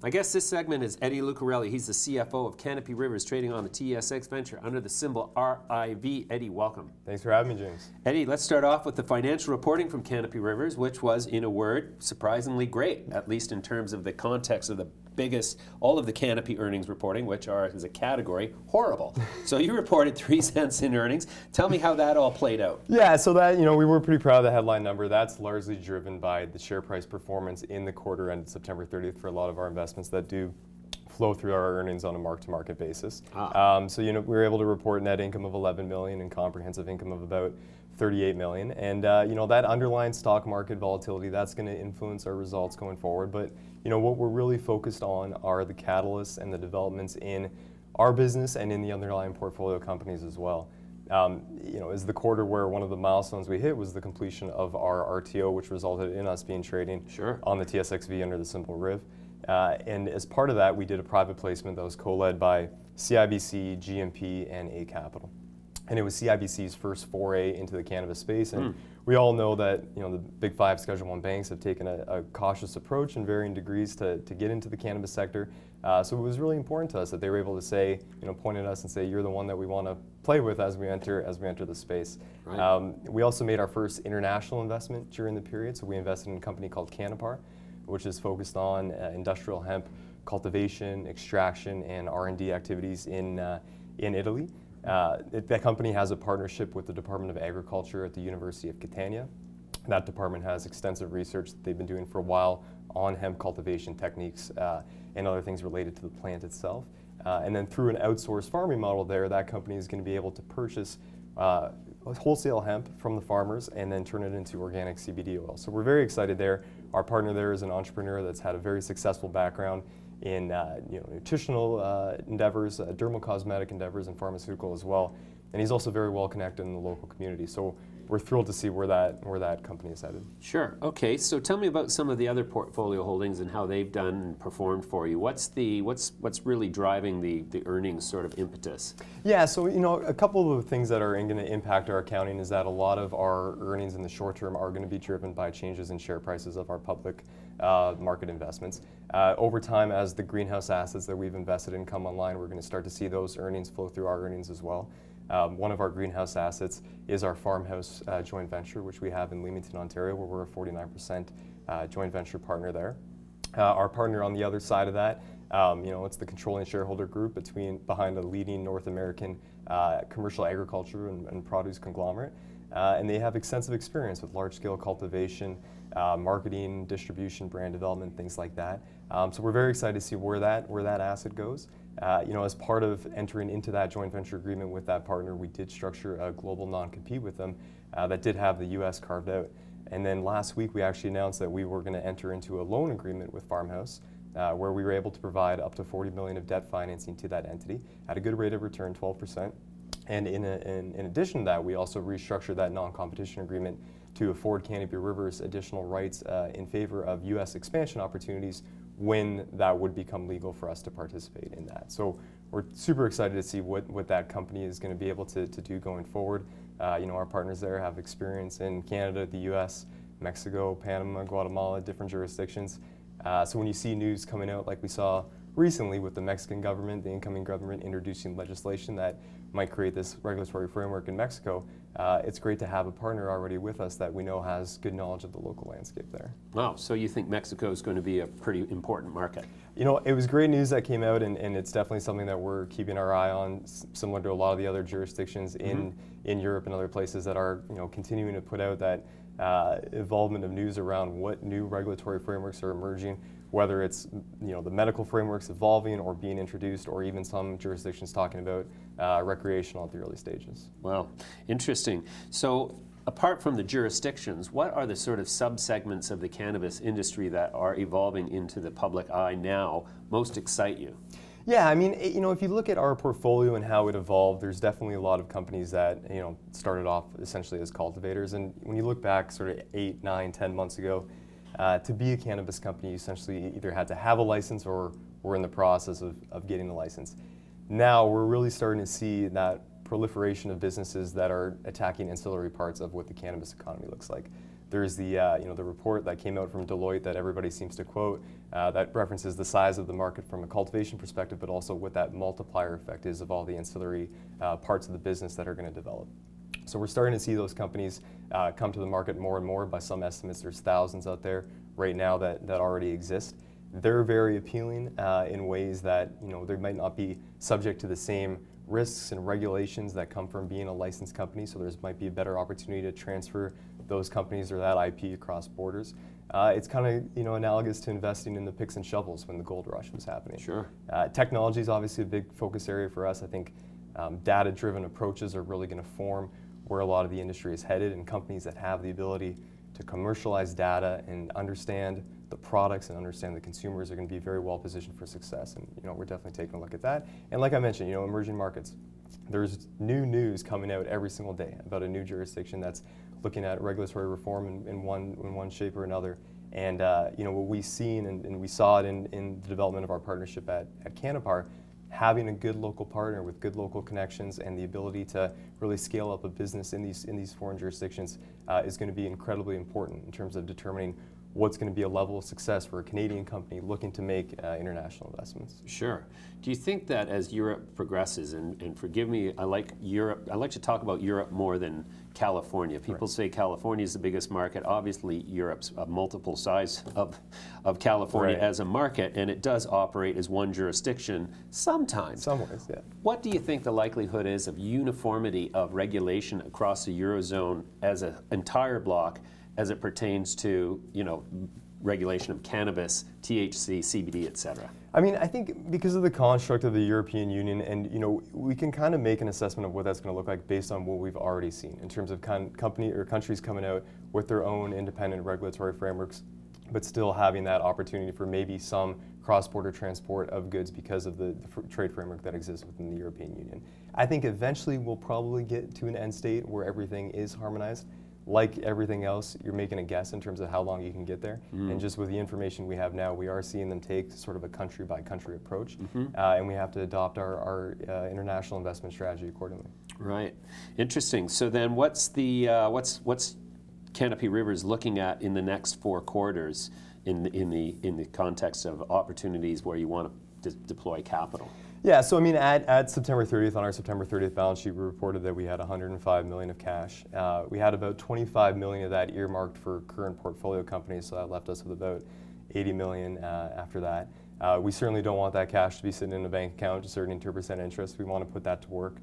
My guest this segment is Eddie Lucarelli. He's the CFO of Canopy Rivers, trading on the TSX Venture under the symbol RIV. Eddie, welcome. Thanks for having me, James. Eddie, let's start off with the financial reporting from Canopy Rivers, which was, in a word, surprisingly great, at least in terms of the context of the biggest, all of the Canopy earnings reporting, which are, as a category, horrible. So you reported 3 cents in earnings. Tell me how that all played out. Yeah, so that, we were pretty proud of the headline number. That's largely driven by the share price performance in the quarter ended September 30th for a lot of our investments that do flow through our earnings on a mark-to-market basis. So we were able to report net income of 11 million and comprehensive income of about 38 million. And that underlying stock market volatility, that's going to influence our results going forward. But what we're really focused on are the catalysts and the developments in our business and in the underlying portfolio companies as well. Is the quarter where one of the milestones we hit was the completion of our RTO, which resulted in us being trading on the TSXV under the symbol RIV. And as part of that, we did a private placement that was co-led by CIBC, GMP, and A Capital. And it was CIBC's first foray into the cannabis space. And we all know that the big 5 Schedule I banks have taken a cautious approach in varying degrees to get into the cannabis sector. So it was really important to us that they were able to say, point at us and say, you're the one that we want to play with as we enter the space. Right. We also made our first international investment during the period. So we invested in a company called Canapar, which is focused on industrial hemp cultivation, extraction, and R&D activities in Italy. That company has a partnership with the Department of Agriculture at the University of Catania. That department has extensive research that they've been doing for a while on hemp cultivation techniques and other things related to the plant itself. And then through an outsourced farming model there, that company is going to be able to purchase wholesale hemp from the farmers and then turn it into organic CBD oil. So we're very excited there. Our partner there is an entrepreneur that's had a very successful background in nutritional endeavors, dermocosmetic endeavors, and pharmaceutical as well. And he's also very well connected in the local community. So we're thrilled to see where that company is headed. Sure. Okay. So tell me about some of the other portfolio holdings and how they've done and performed for you. What's really driving the earnings sort of impetus? Yeah. So a couple of the things that are going to impact our accounting is that a lot of our earnings in the short term are going to be driven by changes in share prices of our public market investments. Over time, as the greenhouse assets that we've invested in come online, we're going to start to see those earnings flow through our earnings as well. One of our greenhouse assets is our farmhouse joint venture, which we have in Leamington, Ontario, where we're a 49% joint venture partner there. Our partner on the other side of that, it's the controlling shareholder group behind a leading North American commercial agriculture and produce conglomerate. And they have extensive experience with large-scale cultivation, marketing, distribution, brand development, things like that. So we're very excited to see where that asset goes. As part of entering into that joint venture agreement with that partner, we did structure a global non-compete with them that did have the U.S. carved out. And then last week, we actually announced that we were going to enter into a loan agreement with Farmhouse, where we were able to provide up to 40 million of debt financing to that entity at a good rate of return, 12%. And in addition to that, we also restructured that non-competition agreement to afford Canopy Rivers additional rights in favor of U.S. expansion opportunities when that would become legal for us to participate in that. So we're super excited to see what that company is going to be able to do going forward. Our partners there have experience in Canada, the U.S., Mexico, Panama, Guatemala, different jurisdictions. So when you see news coming out like we saw recently with the Mexican government, the incoming government introducing legislation that might create this regulatory framework in Mexico, it's great to have a partner already with us that we know has good knowledge of the local landscape there. Wow, so you think Mexico is going to be a pretty important market? It was great news that came out, and it's definitely something that we're keeping our eye on, similar to a lot of the other jurisdictions in Europe and other places that are continuing to put out that involvement of news around what new regulatory frameworks are emerging, whether it's the medical frameworks evolving or being introduced, or even some jurisdictions talking about recreational at the early stages. Wow, interesting. So apart from the jurisdictions, what are the sort of subsegments of the cannabis industry that are evolving into the public eye now most excite you? Yeah, I mean, if you look at our portfolio and how it evolved, there's definitely a lot of companies that, started off essentially as cultivators. And when you look back sort of 8, 9, 10 months ago, to be a cannabis company, you essentially either had to have a license or were in the process of getting the license. Now we're really starting to see that proliferation of businesses that are attacking ancillary parts of what the cannabis economy looks like. There's the the report that came out from Deloitte that everybody seems to quote that references the size of the market from a cultivation perspective, but also what that multiplier effect is of all the ancillary parts of the business that are going to develop. So we're starting to see those companies come to the market more and more. By some estimates, there's thousands out there right now that already exist. They're very appealing in ways that they might not be subject to the same risks and regulations that come from being a licensed company. So there's might be a better opportunity to transfer those companies or that IP across borders. It's kind of analogous to investing in the picks and shovels when the gold rush was happening. Sure. Technology is obviously a big focus area for us. I think data-driven approaches are really going to form where a lot of the industry is headed, and companies that have the ability to commercialize data and understand the products and understand the consumers are going to be very well positioned for success. And we're definitely taking a look at that. And like I mentioned, emerging markets, there's new news coming out every single day about a new jurisdiction that's looking at regulatory reform in one shape or another. And what we've seen and we saw it in the development of our partnership at Canapar, having a good local partner with good local connections and the ability to really scale up a business in these foreign jurisdictions is going to be incredibly important in terms of determining what's going to be a level of success for a Canadian company looking to make international investments. Sure. Do you think that as Europe progresses, and forgive me, I like Europe, I like to talk about Europe more than California. People say California is the biggest market. Obviously, Europe's a multiple size of California as a market, and it does operate as one jurisdiction sometimes. Some ways, yeah. What do you think the likelihood is of uniformity of regulation across the Eurozone as an entire block as it pertains to, regulation of cannabis, THC, CBD, et cetera? I mean, I think because of the construct of the European Union, and we can kind of make an assessment of what that's going to look like based on what we've already seen in terms of countries coming out with their own independent regulatory frameworks, but still having that opportunity for maybe some cross-border transport of goods because of the trade framework that exists within the European Union. I think eventually we'll probably get to an end state where everything is harmonized. Like everything else, you're making a guess in terms of how long you can get there. And just with the information we have now, we are seeing them take sort of a country-by-country approach, and we have to adopt our international investment strategy accordingly. Right. Interesting. So then, what's what's Canopy Rivers looking at in the next 4 quarters in the context of opportunities where you want to deploy capital? Yeah, so I mean, at September 30th, on our September 30th balance sheet, we reported that we had $105 million of cash. We had about $25 million of that earmarked for current portfolio companies, so that left us with about $80 million after that. We certainly don't want that cash to be sitting in a bank account just earning 2% interest. We want to put that to work.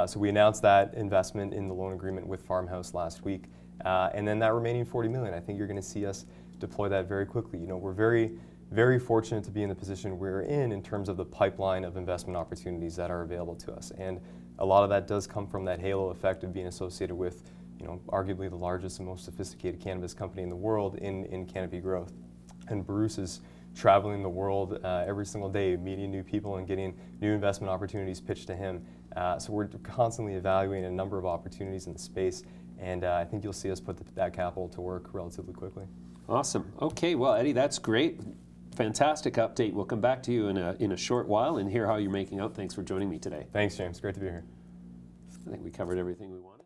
So we announced that investment in the loan agreement with Farmhouse last week. And then that remaining $40 million, I think you're going to see us deploy that very quickly. We're very fortunate to be in the position we're in terms of the pipeline of investment opportunities that are available to us. And a lot of that does come from that halo effect of being associated with, arguably the largest and most sophisticated cannabis company in the world in Canopy Growth. And Bruce is traveling the world every single day, meeting new people and getting new investment opportunities pitched to him. So we're constantly evaluating a number of opportunities in the space, and I think you'll see us put that capital to work relatively quickly. Awesome. Okay, well, Eddie, that's great. Fantastic update. We'll come back to you in a short while and hear how you're making out. Thanks for joining me today. Thanks, James. Great to be here. I think we covered everything we wanted.